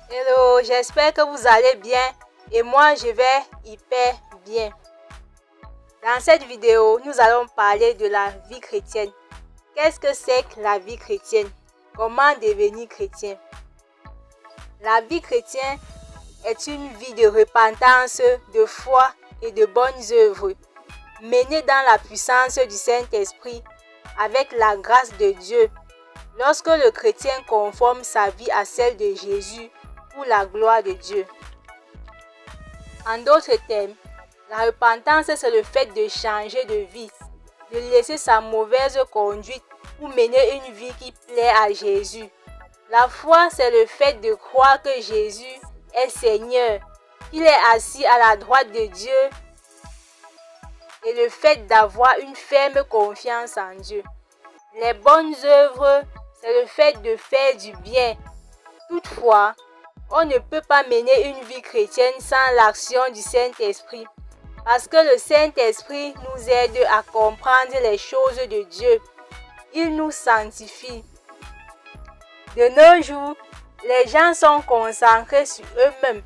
Hello, j'espère que vous allez bien et moi je vais hyper bien. Dans cette vidéo, nous allons parler de la vie chrétienne. Qu'est-ce que c'est que la vie chrétienne? Comment devenir chrétien? La vie chrétienne est une vie de repentance, de foi et de bonnes œuvres, menée dans la puissance du Saint-Esprit avec la grâce de Dieu. Lorsque le chrétien conforme sa vie à celle de Jésus pour la gloire de Dieu. En d'autres termes, la repentance, c'est le fait de changer de vie, de laisser sa mauvaise conduite pour mener une vie qui plaît à Jésus. La foi, c'est le fait de croire que Jésus est Seigneur, qu'il est assis à la droite de Dieu et le fait d'avoir une ferme confiance en Dieu. Les bonnes œuvres, c'est le fait de faire du bien. Toutefois, on ne peut pas mener une vie chrétienne sans l'action du Saint-Esprit, parce que le Saint-Esprit nous aide à comprendre les choses de Dieu. Il nous sanctifie. De nos jours, les gens sont concentrés sur eux-mêmes.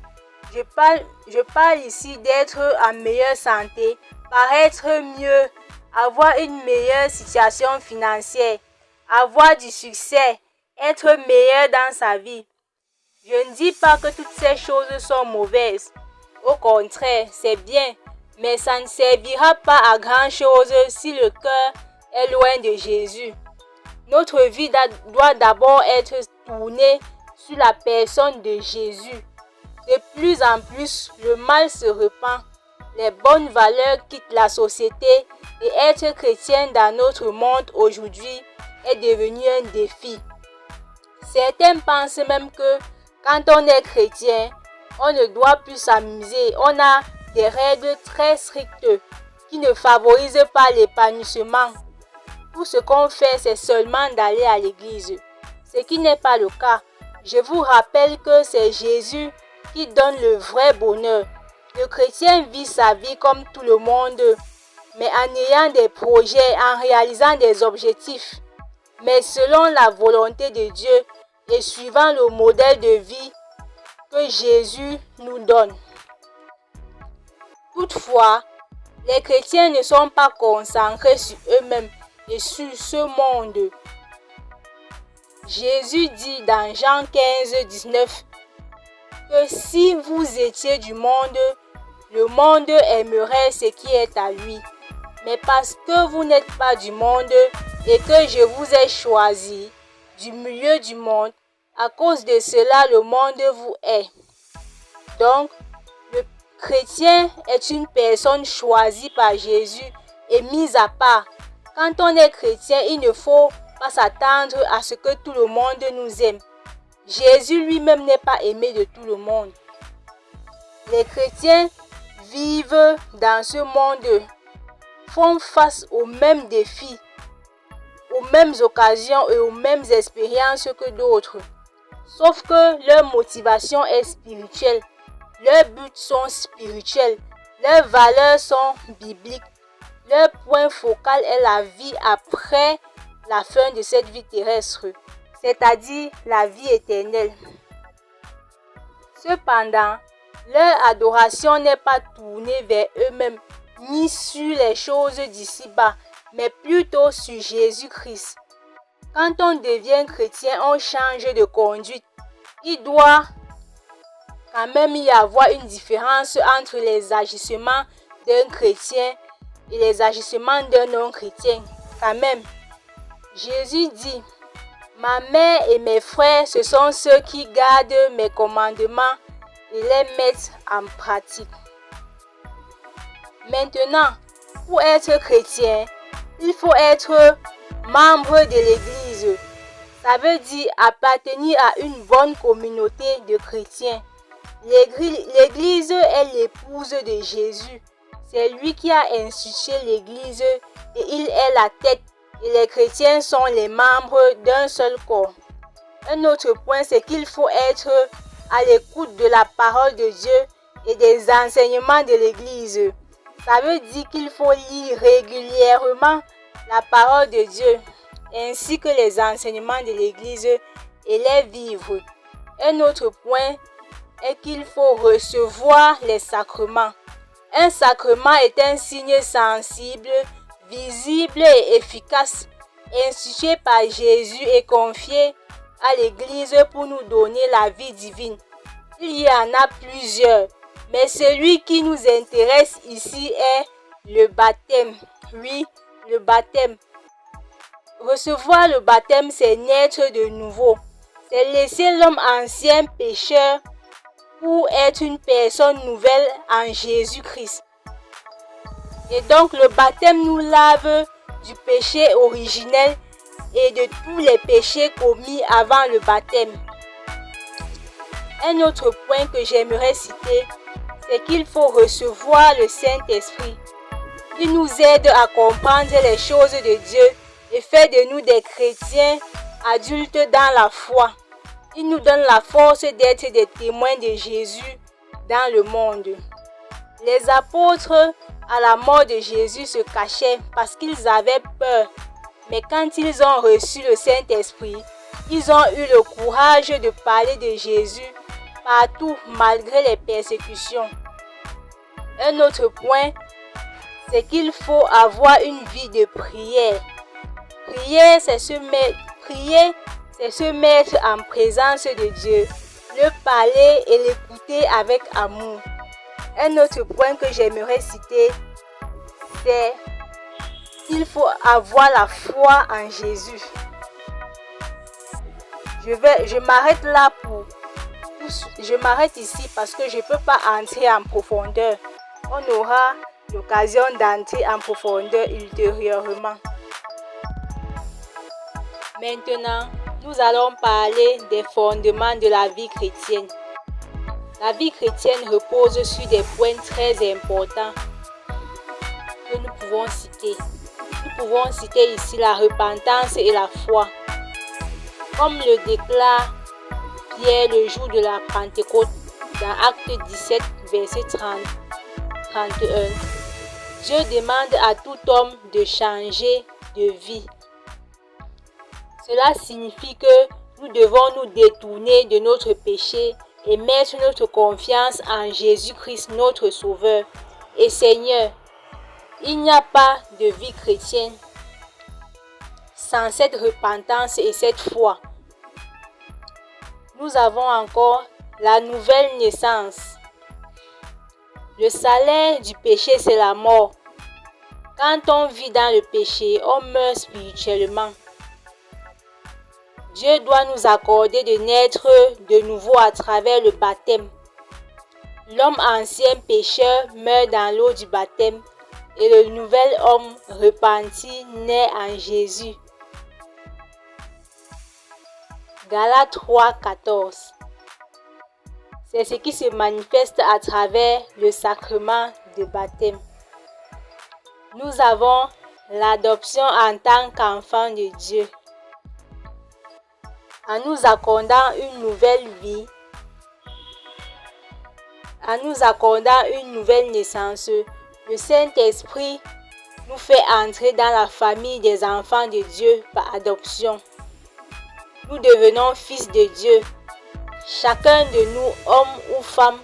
Je parle ici d'être en meilleure santé, paraître mieux, avoir une meilleure situation financière, avoir du succès, être meilleur dans sa vie. Je ne dis pas que toutes ces choses sont mauvaises. Au contraire, c'est bien, mais ça ne servira pas à grand-chose si le cœur est loin de Jésus. Notre vie doit d'abord être tournée sur la personne de Jésus. De plus en plus, le mal se répand. Les bonnes valeurs quittent la société et être chrétien dans notre monde aujourd'hui est devenu un défi. Certains pensent même que quand on est chrétien, on ne doit plus s'amuser. On a des règles très strictes qui ne favorisent pas l'épanouissement. Tout ce qu'on fait, c'est seulement d'aller à l'église. Ce qui n'est pas le cas. Je vous rappelle que c'est Jésus qui donne le vrai bonheur. Le chrétien vit sa vie comme tout le monde, mais en ayant des projets, en réalisant des objectifs, mais selon la volonté de Dieu et suivant le modèle de vie que Jésus nous donne. Toutefois, les chrétiens ne sont pas concentrés sur eux-mêmes et sur ce monde. Jésus dit dans Jean 15, 19 que si vous étiez du monde, le monde aimerait ce qui est à lui. Mais parce que vous n'êtes pas du monde et que je vous ai choisi du milieu du monde, à cause de cela, le monde vous hait. Donc, le chrétien est une personne choisie par Jésus et mise à part. Quand on est chrétien, il ne faut pas s'attendre à ce que tout le monde nous aime. Jésus lui-même n'est pas aimé de tout le monde. Les chrétiens vivent dans ce monde, font face aux mêmes défis, aux mêmes occasions et aux mêmes expériences que d'autres. Sauf que leur motivation est spirituelle, leurs buts sont spirituels, leurs valeurs sont bibliques. Leur point focal est la vie après la fin de cette vie terrestre, c'est-à-dire la vie éternelle. Cependant, leur adoration n'est pas tournée vers eux-mêmes, ni sur les choses d'ici-bas, mais plutôt sur Jésus-Christ. Quand on devient chrétien, on change de conduite. Il doit quand même y avoir une différence entre les agissements d'un chrétien et les agissements d'un non-chrétien. Quand même, Jésus dit, « Ma mère et mes frères, ce sont ceux qui gardent mes commandements et les mettent en pratique. » Maintenant, pour être chrétien, il faut être membre de l'Église. Ça veut dire appartenir à une bonne communauté de chrétiens. L'Église est l'épouse de Jésus. C'est lui qui a institué l'Église et il est la tête. Et les chrétiens sont les membres d'un seul corps. Un autre point, c'est qu'il faut être à l'écoute de la parole de Dieu et des enseignements de l'Église. Ça veut dire qu'il faut lire régulièrement la parole de Dieu, ainsi que les enseignements de l'Église et les vivre. Un autre point, est qu'il faut recevoir les sacrements. Un sacrement est un signe sensible, visible et efficace, institué par Jésus et confié à l'Église pour nous donner la vie divine. Il y en a plusieurs, mais celui qui nous intéresse ici est le baptême. Oui, le baptême. Recevoir le baptême, c'est naître de nouveau. C'est laisser l'homme ancien pécheur pour être une personne nouvelle en Jésus-Christ. Et donc le baptême nous lave du péché originel et de tous les péchés commis avant le baptême. Un autre point que j'aimerais citer, c'est qu'il faut recevoir le Saint-Esprit. Il nous aide à comprendre les choses de Dieu et fait de nous des chrétiens adultes dans la foi. Il nous donne la force d'être des témoins de Jésus dans le monde. Les apôtres, à la mort de Jésus, se cachaient parce qu'ils avaient peur. Mais quand ils ont reçu le Saint-Esprit, ils ont eu le courage de parler de Jésus partout malgré les persécutions. Un autre point, c'est qu'il faut avoir une vie de prière. Prier, c'est se mettre en présence de Dieu, le parler et l'écouter avec amour. Un autre point que j'aimerais citer, c'est qu'il faut avoir la foi en Jésus. Je m'arrête ici parce que je ne peux pas entrer en profondeur. On aura l'occasion d'entrer en profondeur ultérieurement. Maintenant, nous allons parler des fondements de la vie chrétienne. La vie chrétienne repose sur des points très importants que nous pouvons citer. Nous pouvons citer ici la repentance et la foi. Comme le déclare Pierre le jour de la Pentecôte dans Acte 17, verset 31, Dieu demande à tout homme de changer de vie. Cela signifie que nous devons nous détourner de notre péché et mettre notre confiance en Jésus-Christ, notre Sauveur et Seigneur. Il n'y a pas de vie chrétienne sans cette repentance et cette foi. Nous avons encore la nouvelle naissance. Le salaire du péché, c'est la mort. Quand on vit dans le péché, on meurt spirituellement. Dieu doit nous accorder de naître de nouveau à travers le baptême. L'homme ancien pécheur meurt dans l'eau du baptême et le nouvel homme repenti naît en Jésus. Galates 3, 14. C'est ce qui se manifeste à travers le sacrement de baptême. Nous avons l'adoption en tant qu'enfant de Dieu. En nous accordant une nouvelle vie, en nous accordant une nouvelle naissance, le Saint-Esprit nous fait entrer dans la famille des enfants de Dieu par adoption. Nous devenons fils de Dieu. Chacun de nous, homme ou femme,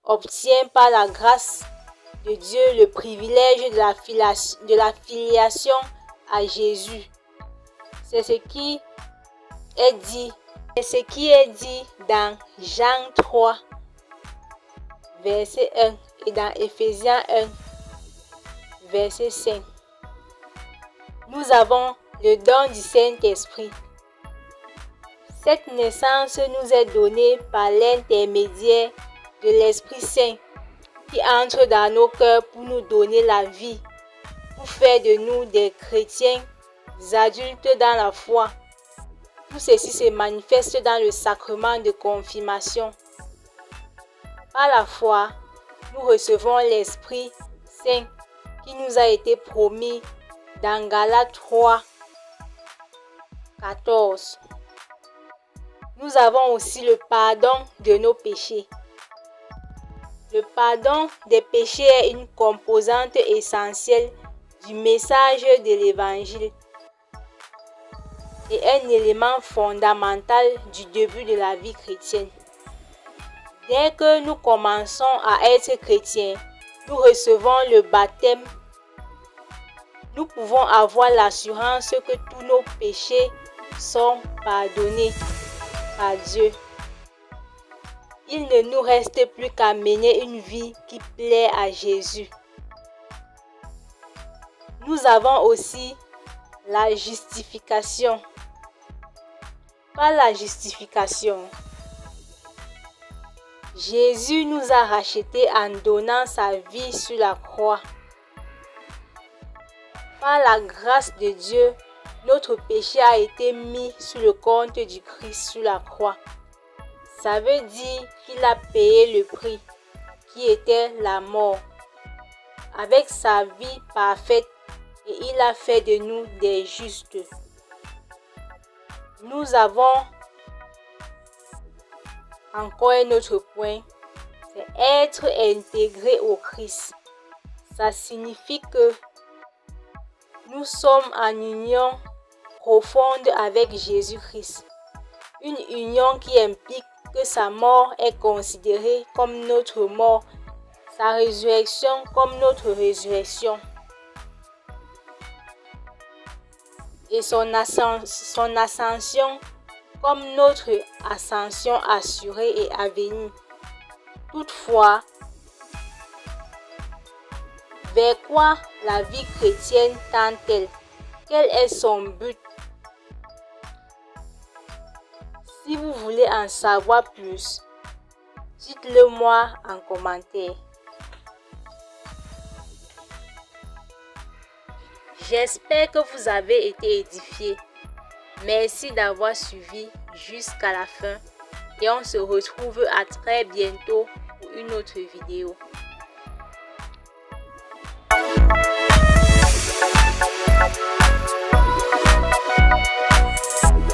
obtient par la grâce de Dieu le privilège de la filiation à Jésus. C'est ce qui est dit dans Jean 3, verset 1 et dans Éphésiens 1, verset 5. Nous avons le don du Saint-Esprit. Cette naissance nous est donnée par l'intermédiaire de l'Esprit Saint qui entre dans nos cœurs pour nous donner la vie, pour faire de nous des chrétiens adultes dans la foi. Tout ceci se manifeste dans le sacrement de confirmation. Par la foi, nous recevons l'Esprit Saint qui nous a été promis dans Galates 3, 14. Nous avons aussi le pardon de nos péchés. Le pardon des péchés est une composante essentielle du message de l'Évangile et un élément fondamental du début de la vie chrétienne. Dès que nous commençons à être chrétiens, nous recevons le baptême. Nous pouvons avoir l'assurance que tous nos péchés sont pardonnés par Dieu. Il ne nous reste plus qu'à mener une vie qui plaît à Jésus. Nous avons aussi la justification. Par la justification, Jésus nous a rachetés en donnant sa vie sur la croix. Par la grâce de Dieu, notre péché a été mis sous le compte du Christ sur la croix. Ça veut dire qu'il a payé le prix, qui était la mort, avec sa vie parfaite, et il a fait de nous des justes. Nous avons encore un autre point, c'est être intégré au Christ. Ça signifie que nous sommes en union profonde avec Jésus-Christ. Une union qui implique que sa mort est considérée comme notre mort, sa résurrection comme notre résurrection, et son ascension comme notre ascension assurée et à venir. Toutefois, vers quoi la vie chrétienne tend-elle? Quel est son but? Si vous voulez en savoir plus, dites-le moi en commentaire. J'espère que vous avez été édifiés. Merci d'avoir suivi jusqu'à la fin et on se retrouve à très bientôt pour une autre vidéo.